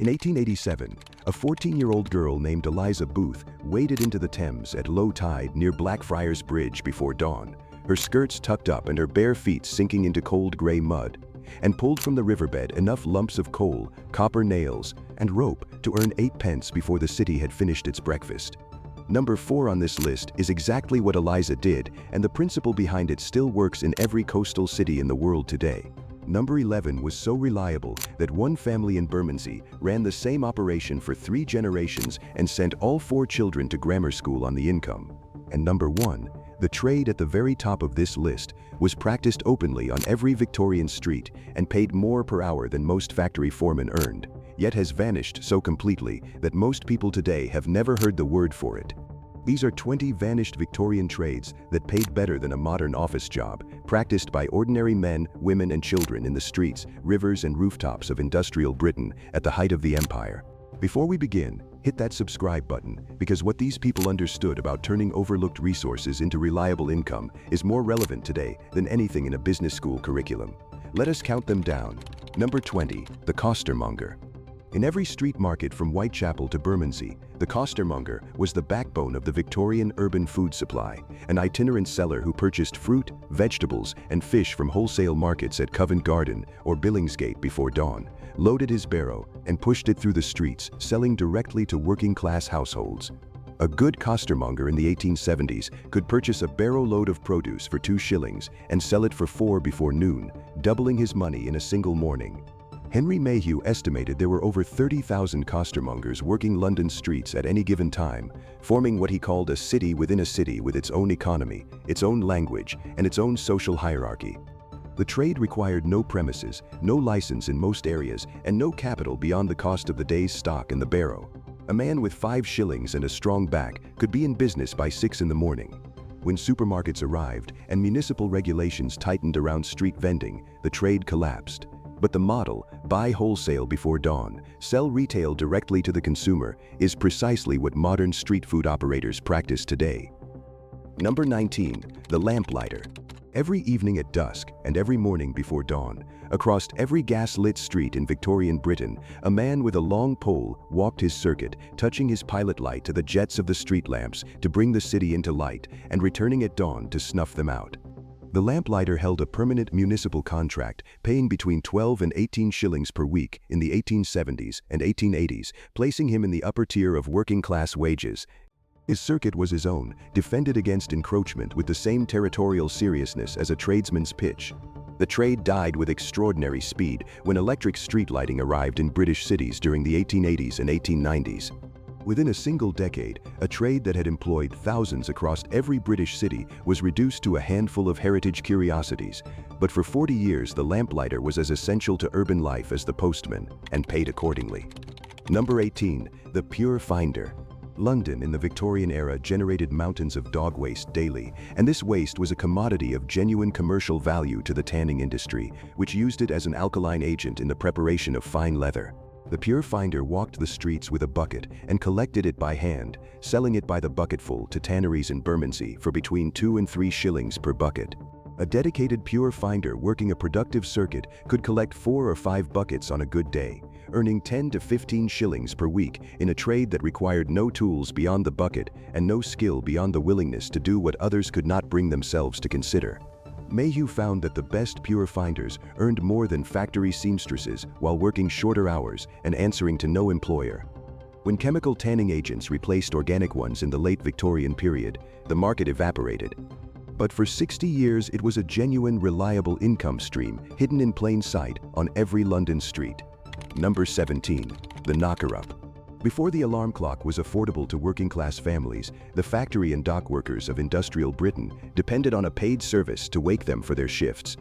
In 1887, a 14-year-old girl named Eliza Booth waded into the Thames at low tide near Blackfriars Bridge before dawn, her skirts tucked up and her bare feet sinking into cold gray mud, and pulled from the riverbed enough lumps of coal, copper nails, and rope to earn 8 pence before the city had finished its breakfast. Number 4 on this list is exactly what Eliza did, and the principle behind it still works in every coastal city in the world today. Number 11 was so reliable that one family in Bermondsey ran the same operation for 3 generations and sent all 4 children to grammar school on the income. And number 1, the trade at the very top of this list, was practiced openly on every Victorian street and paid more per hour than most factory foremen earned, yet has vanished so completely that most people today have never heard the word for it. These are 20 vanished Victorian trades that paid better than a modern office job, practiced by ordinary men, women, and children in the streets, rivers, and rooftops of industrial Britain at the height of the empire. Before we begin, hit that subscribe button, because what these people understood about turning overlooked resources into reliable income is more relevant today than anything in a business school curriculum. Let us count them down. Number 20, the costermonger. In every street market from Whitechapel to Bermondsey, the costermonger was the backbone of the Victorian urban food supply, an itinerant seller who purchased fruit, vegetables, and fish from wholesale markets at Covent Garden or Billingsgate before dawn, loaded his barrow, and pushed it through the streets, selling directly to working-class households. A good costermonger in the 1870s could purchase a barrow load of produce for 2 shillings and sell it for 4 before noon, doubling his money in a single morning. Henry Mayhew estimated there were over 30,000 costermongers working London streets at any given time, forming what he called a city within a city with its own economy, its own language, and its own social hierarchy. The trade required no premises, no license in most areas, and no capital beyond the cost of the day's stock and the barrow. A man with 5 shillings and a strong back could be in business by 6 in the morning. When supermarkets arrived and municipal regulations tightened around street vending, the trade collapsed. But the model, buy wholesale before dawn, sell retail directly to the consumer, is precisely what modern street food operators practice today. Number 19, the lamplighter. Every evening at dusk and every morning before dawn, across every gas-lit street in Victorian Britain, a man with a long pole walked his circuit, touching his pilot light to the jets of the street lamps to bring the city into light and returning at dawn to snuff them out. The lamplighter held a permanent municipal contract, paying between 12 and 18 shillings per week in the 1870s and 1880s, placing him in the upper tier of working-class wages. His circuit was his own, defended against encroachment with the same territorial seriousness as a tradesman's pitch. The trade died with extraordinary speed when electric street lighting arrived in British cities during the 1880s and 1890s. Within a single decade, a trade that had employed thousands across every British city was reduced to a handful of heritage curiosities, but for 40 years the lamplighter was as essential to urban life as the postman, and paid accordingly. Number 18, the pure finder. London in the Victorian era generated mountains of dog waste daily, and this waste was a commodity of genuine commercial value to the tanning industry, which used it as an alkaline agent in the preparation of fine leather. The pure finder walked the streets with a bucket and collected it by hand, selling it by the bucketful to tanneries in Bermondsey for between 2 and 3 shillings per bucket. A dedicated pure finder working a productive circuit could collect 4 or 5 buckets on a good day, earning 10 to 15 shillings per week in a trade that required no tools beyond the bucket and no skill beyond the willingness to do what others could not bring themselves to consider. Mayhew found that the best pure finders earned more than factory seamstresses while working shorter hours and answering to no employer. When chemical tanning agents replaced organic ones in the late Victorian period, the market evaporated. But for 60 years it was a genuine, reliable income stream hidden in plain sight on every London street. Number 17, the knocker-up. Before the alarm clock was affordable to working-class families, the factory and dock workers of industrial Britain depended on a paid service to wake them for their shifts.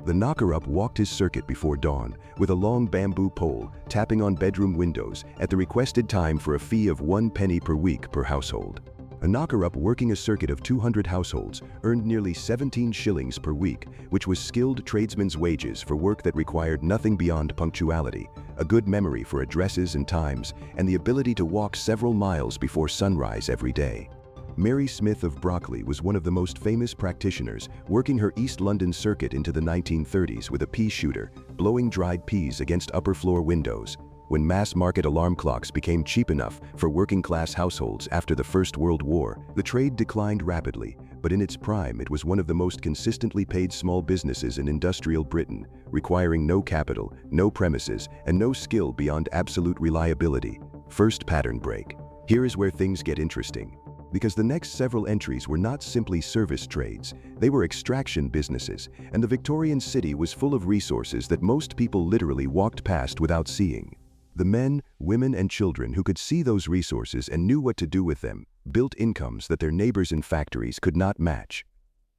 The knocker-up walked his circuit before dawn with a long bamboo pole, tapping on bedroom windows at the requested time for a fee of 1 penny per week per household. A knocker-up working a circuit of 200 households earned nearly 17 shillings per week, which was skilled tradesmen's wages for work that required nothing beyond punctuality, a good memory for addresses and times, and the ability to walk several miles before sunrise every day. Mary Smith of Brockley was one of the most famous practitioners, working her East London circuit into the 1930s with a pea shooter, blowing dried peas against upper floor windows. when mass-market alarm clocks became cheap enough for working-class households after the First World War, the trade declined rapidly, but in its prime it was one of the most consistently paid small businesses in industrial Britain, requiring no capital, no premises, and no skill beyond absolute reliability. First pattern break. Here is where things get interesting. Because the next several entries were not simply service trades, they were extraction businesses, and the Victorian city was full of resources that most people literally walked past without seeing. The men, women, and children who could see those resources and knew what to do with them built incomes that their neighbors in factories could not match.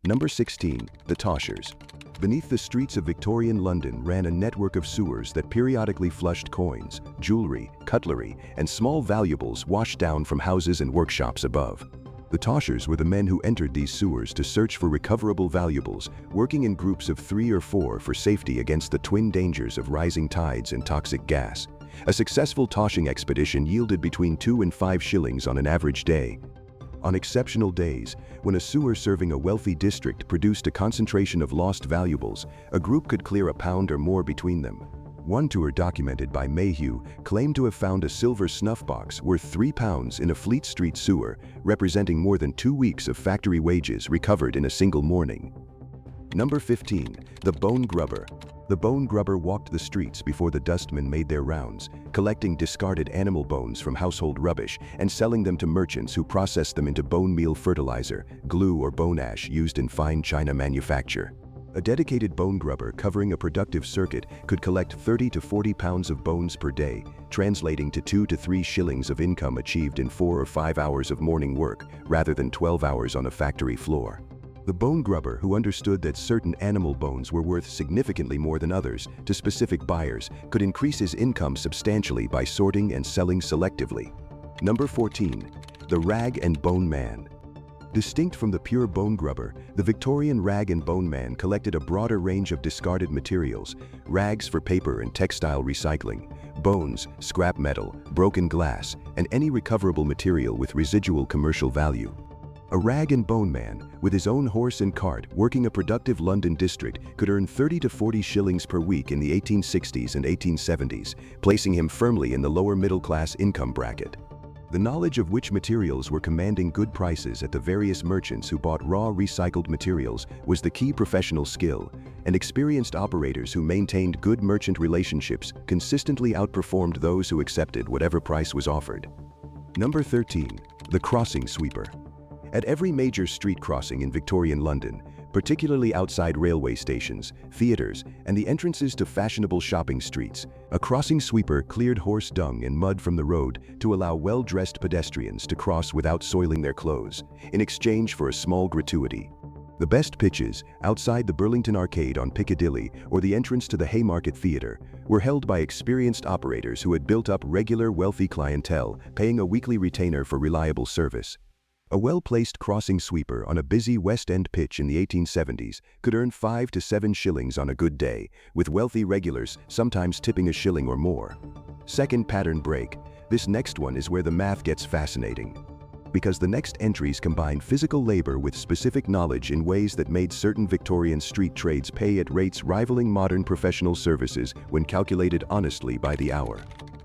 Number 16. The Toshers. Beneath the streets of Victorian London ran a network of sewers that periodically flushed coins, jewelry, cutlery, and small valuables washed down from houses and workshops above. The Toshers were the men who entered these sewers to search for recoverable valuables, working in groups of 3 or 4 for safety against the twin dangers of rising tides and toxic gas. A successful toshing expedition yielded between 2 and 5 shillings on an average day. On exceptional days, when a sewer serving a wealthy district produced a concentration of lost valuables, a group could clear £1 or more between them. One tour documented by Mayhew claimed to have found a silver snuff box worth £3 in a Fleet Street sewer, representing more than 2 weeks of factory wages recovered in a single morning. Number 15. The Bone Grubber. The bone grubber walked the streets before the dustmen made their rounds, collecting discarded animal bones from household rubbish and selling them to merchants who processed them into bone meal fertilizer, glue, or bone ash used in fine china manufacture. A dedicated bone grubber covering a productive circuit could collect 30 to 40 pounds of bones per day, translating to 2 to 3 shillings of income achieved in 4 or 5 hours of morning work, rather than 12 hours on a factory floor. The bone grubber, who understood that certain animal bones were worth significantly more than others to specific buyers, could increase his income substantially by sorting and selling selectively. Number 14. The Rag and Bone Man. Distinct from the pure bone grubber, the Victorian rag and bone man collected a broader range of discarded materials: rags for paper and textile recycling, bones, scrap metal, broken glass, and any recoverable material with residual commercial value. A rag and bone man, with his own horse and cart, working a productive London district, could earn 30 to 40 shillings per week in the 1860s and 1870s, placing him firmly in the lower middle-class income bracket. The knowledge of which materials were commanding good prices at the various merchants who bought raw recycled materials was the key professional skill, and experienced operators who maintained good merchant relationships consistently outperformed those who accepted whatever price was offered. Number 13. The Crossing Sweeper. At every major street crossing in Victorian London, particularly outside railway stations, theatres, and the entrances to fashionable shopping streets, a crossing sweeper cleared horse dung and mud from the road to allow well-dressed pedestrians to cross without soiling their clothes, in exchange for a small gratuity. The best pitches, outside the Burlington Arcade on Piccadilly or the entrance to the Haymarket Theatre, were held by experienced operators who had built up regular wealthy clientele, paying a weekly retainer for reliable service. A well-placed crossing sweeper on a busy West End pitch in the 1870s could earn 5 to 7 shillings on a good day, with wealthy regulars sometimes tipping a shilling or more. Second pattern break. This next one is where the math gets fascinating, because the next entries combine physical labor with specific knowledge in ways that made certain Victorian street trades pay at rates rivaling modern professional services when calculated honestly by the hour.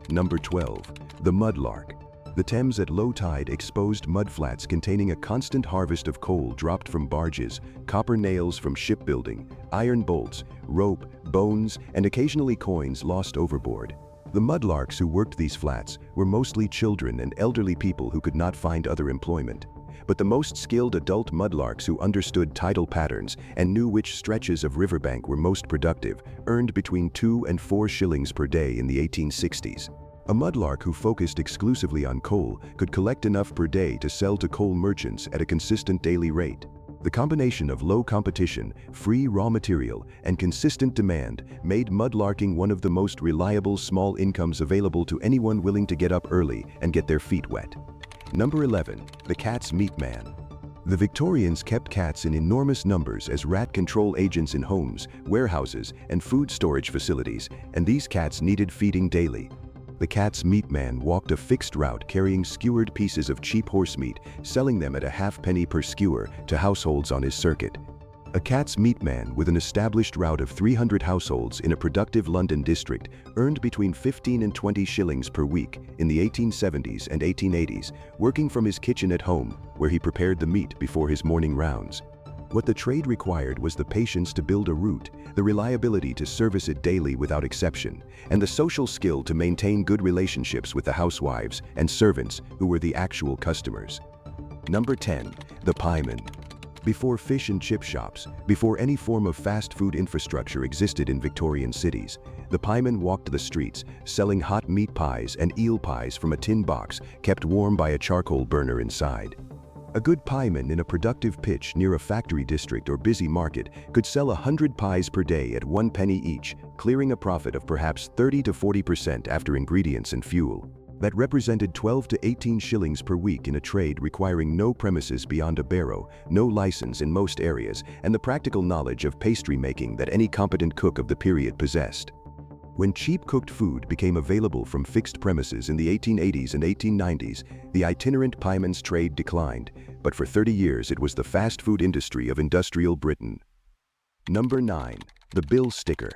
Number 12. The Mudlark. The Thames at low tide exposed mudflats containing a constant harvest of coal dropped from barges, copper nails from shipbuilding, iron bolts, rope, bones, and occasionally coins lost overboard. The mudlarks who worked these flats were mostly children and elderly people who could not find other employment. But the most skilled adult mudlarks who understood tidal patterns and knew which stretches of riverbank were most productive earned between 2 and 4 shillings per day in the 1860s. A mudlark who focused exclusively on coal could collect enough per day to sell to coal merchants at a consistent daily rate. The combination of low competition, free raw material, and consistent demand made mudlarking one of the most reliable small incomes available to anyone willing to get up early and get their feet wet. Number 11. The Cat's Meat Man. The Victorians kept cats in enormous numbers as rat control agents in homes, warehouses, and food storage facilities, and these cats needed feeding daily. The Cat's Meat Man walked a fixed route carrying skewered pieces of cheap horse meat, selling them at a halfpenny per skewer to households on his circuit. A cat's meat man with an established route of 300 households in a productive London district earned between 15 and 20 shillings per week in the 1870s and 1880s, working from his kitchen at home, where he prepared the meat before his morning rounds. What the trade required was the patience to build a route, the reliability to service it daily without exception, and the social skill to maintain good relationships with the housewives and servants who were the actual customers. Number 10. The pieman. Before fish and chip shops, before any form of fast food infrastructure existed in Victorian cities, the pieman walked the streets, selling hot meat pies and eel pies from a tin box kept warm by a charcoal burner inside. A good pieman in a productive pitch near a factory district or busy market could sell 100 pies per day at 1 penny each, clearing a profit of perhaps 30 to 40% after ingredients and fuel. That represented 12 to 18 shillings per week in a trade requiring no premises beyond a barrow, no license in most areas, and the practical knowledge of pastry making that any competent cook of the period possessed. When cheap cooked food became available from fixed premises in the 1880s and 1890s, the itinerant pieman's trade declined, but for 30 years it was the fast food industry of industrial Britain. Number 9. The bill sticker.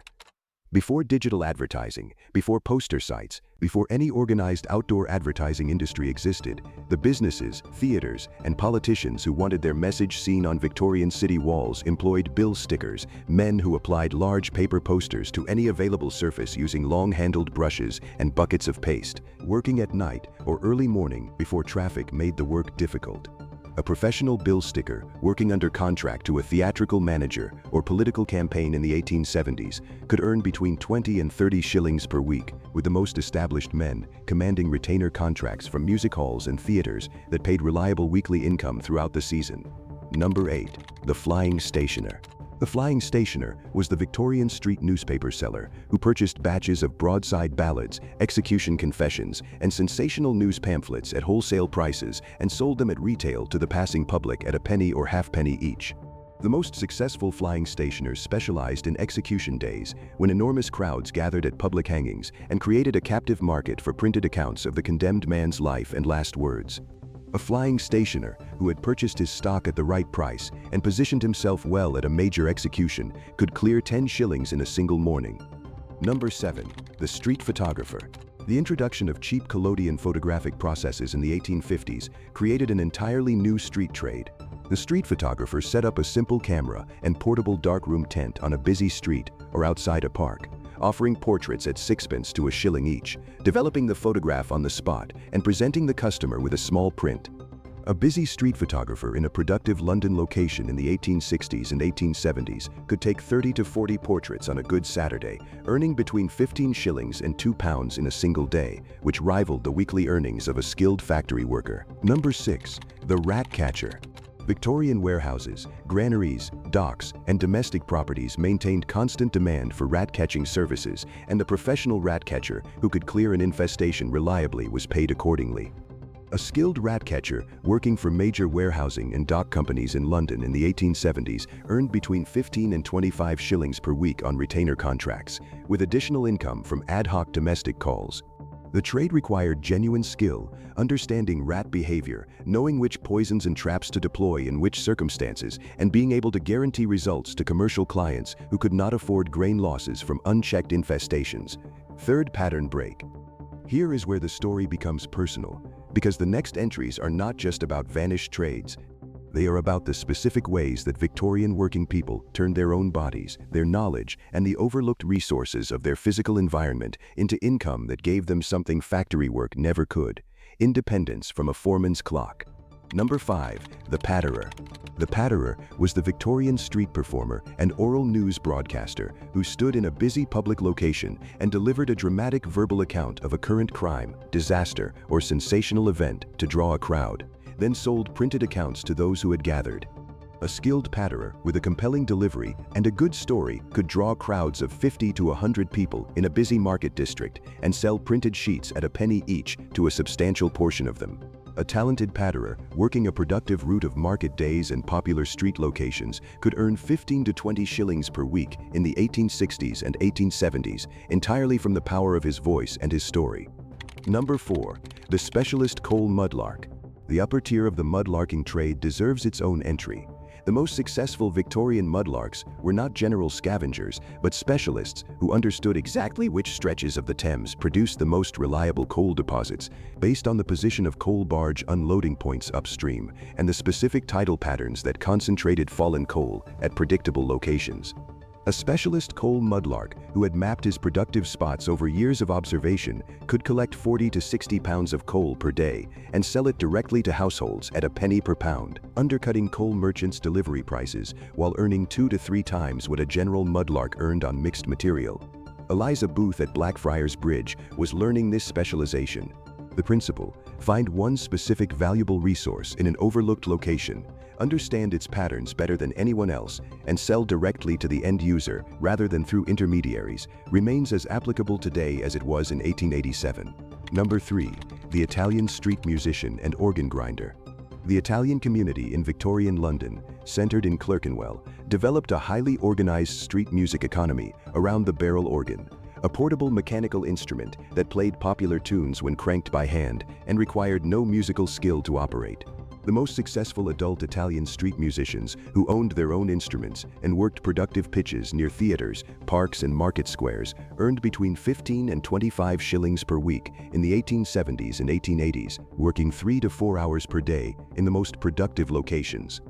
Before digital advertising, before poster sites, before any organized outdoor advertising industry existed, the businesses, theaters, and politicians who wanted their message seen on Victorian city walls employed bill stickers, men who applied large paper posters to any available surface using long-handled brushes and buckets of paste, working at night or early morning before traffic made the work difficult. A professional bill sticker working under contract to a theatrical manager or political campaign in the 1870s could earn between 20 and 30 shillings per week, with the most established men commanding retainer contracts from music halls and theaters that paid reliable weekly income throughout the season. Number 8. The flying stationer. The flying stationer was the Victorian street newspaper seller who purchased batches of broadside ballads, execution confessions, and sensational news pamphlets at wholesale prices and sold them at retail to the passing public at a penny or halfpenny each. The most successful flying stationers specialized in execution days, when enormous crowds gathered at public hangings and created a captive market for printed accounts of the condemned man's life and last words. A flying stationer who had purchased his stock at the right price and positioned himself well at a major execution could clear 10 shillings in a single morning. Number 7. The street photographer. The introduction of cheap collodion photographic processes in the 1850s created an entirely new street trade. The street photographer set up a simple camera and portable darkroom tent on a busy street or outside a park, offering portraits at sixpence to a shilling each, developing the photograph on the spot and presenting the customer with a small print. A busy street photographer in a productive London location in the 1860s and 1870s could take 30 to 40 portraits on a good Saturday, earning between 15 shillings and £2 in a single day, which rivaled the weekly earnings of a skilled factory worker. Number 6. The rat catcher. Victorian warehouses, granaries, docks, and domestic properties maintained constant demand for rat-catching services, and the professional rat catcher who could clear an infestation reliably was paid accordingly. A skilled rat catcher working for major warehousing and dock companies in London in the 1870s earned between 15 and 25 shillings per week on retainer contracts, with additional income from ad hoc domestic calls. The trade required genuine skill, understanding rat behavior, knowing which poisons and traps to deploy in which circumstances, and being able to guarantee results to commercial clients who could not afford grain losses from unchecked infestations. Third pattern break. Here is where the story becomes personal, because the next entries are not just about vanished trades. They are about the specific ways that Victorian working people turned their own bodies, their knowledge, and the overlooked resources of their physical environment into income that gave them something factory work never could: independence from a foreman's clock. Number 5. The patterer. The patterer was the Victorian street performer and oral news broadcaster who stood in a busy public location and delivered a dramatic verbal account of a current crime, disaster, or sensational event to draw a crowd, then sold printed accounts to those who had gathered. A skilled patterer with a compelling delivery and a good story could draw crowds of 50 to 100 people in a busy market district and sell printed sheets at a penny each to a substantial portion of them. A talented patterer working a productive route of market days and popular street locations could earn 15 to 20 shillings per week in the 1860s and 1870s, entirely from the power of his voice and his story. Number 4. The specialist coal mudlark. The upper tier of the mudlarking trade deserves its own entry. The most successful Victorian mudlarks were not general scavengers, but specialists who understood exactly which stretches of the Thames produced the most reliable coal deposits based on the position of coal barge unloading points upstream and the specific tidal patterns that concentrated fallen coal at predictable locations. A specialist coal mudlark who had mapped his productive spots over years of observation could collect 40 to 60 pounds of coal per day and sell it directly to households at a penny per pound, undercutting coal merchants' delivery prices while earning 2 to 3 times what a general mudlark earned on mixed material. Eliza Booth at Blackfriars Bridge was learning this specialization. The principle: find one specific valuable resource in an overlooked location, understand its patterns better than anyone else, and sell directly to the end user rather than through intermediaries, remains as applicable today as it was in 1887. Number 3. The Italian street musician and organ grinder. The Italian community in Victorian London, centered in Clerkenwell, developed a highly organized street music economy around the barrel organ, a portable mechanical instrument that played popular tunes when cranked by hand and required no musical skill to operate. The most successful adult Italian street musicians who owned their own instruments and worked productive pitches near theaters, parks, and market squares earned between 15 and 25 shillings per week in the 1870s and 1880s, working 3 to 4 hours per day in the most productive locations.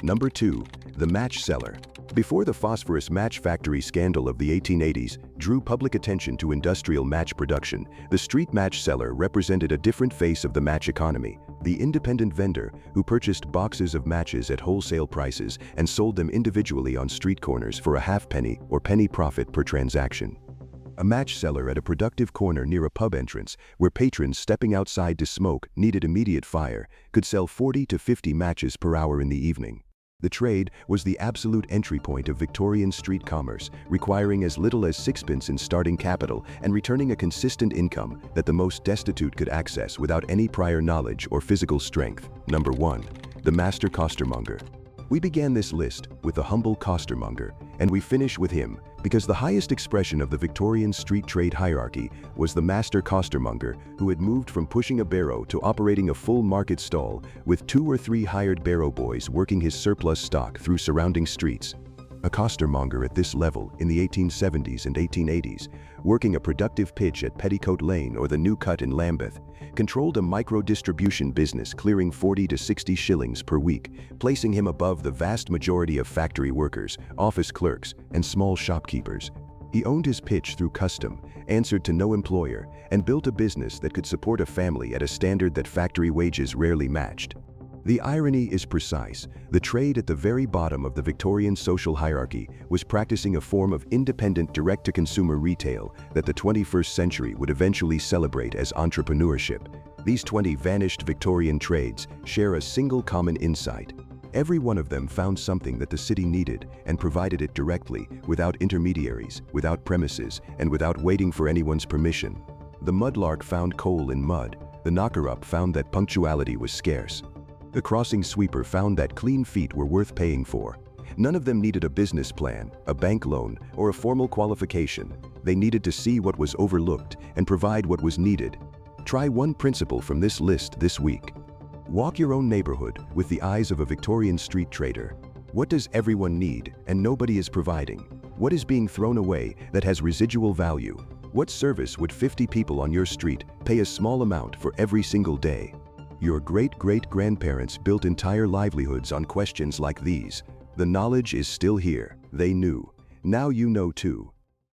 Number 2. The match seller. Before the phosphorus match factory scandal of the 1880s drew public attention to industrial match production, the street match seller represented a different face of the match economy: the independent vendor who purchased boxes of matches at wholesale prices and sold them individually on street corners for a halfpenny or penny profit per transaction. A match seller at a productive corner near a pub entrance, where patrons stepping outside to smoke needed immediate fire, could sell 40 to 50 matches per hour in the evening. The trade was the absolute entry point of Victorian street commerce, requiring as little as sixpence in starting capital and returning a consistent income that the most destitute could access without any prior knowledge or physical strength. Number 1. The master costermonger. We began this list with the humble costermonger, and we finish with him because the highest expression of the Victorian street trade hierarchy was the master costermonger, who had moved from pushing a barrow to operating a full market stall with 2 or 3 hired barrow boys working his surplus stock through surrounding streets. A costermonger at this level in the 1870s and 1880s, working a productive pitch at Petticoat Lane or the New Cut in Lambeth, controlled a micro-distribution business clearing 40 to 60 shillings per week, placing him above the vast majority of factory workers, office clerks, and small shopkeepers. He owned his pitch through custom, answered to no employer, and built a business that could support a family at a standard that factory wages rarely matched. The irony is precise. The trade at the very bottom of the Victorian social hierarchy was practicing a form of independent direct-to-consumer retail that the 21st century would eventually celebrate as entrepreneurship. These 20 vanished Victorian trades share a single common insight. Every one of them found something that the city needed and provided it directly, without intermediaries, without premises, and without waiting for anyone's permission. The mudlark found coal in mud. The knocker-up found that punctuality was scarce. The crossing sweeper found that clean feet were worth paying for. None of them needed a business plan, a bank loan, or a formal qualification. They needed to see what was overlooked and provide what was needed. Try one principle from this list this week. Walk your own neighborhood with the eyes of a Victorian street trader. What does everyone need and nobody is providing? What is being thrown away that has residual value? What service would 50 people on your street pay a small amount for every single day? Your great-great-grandparents built entire livelihoods on questions like these. The knowledge is still here. They knew. Now you know too.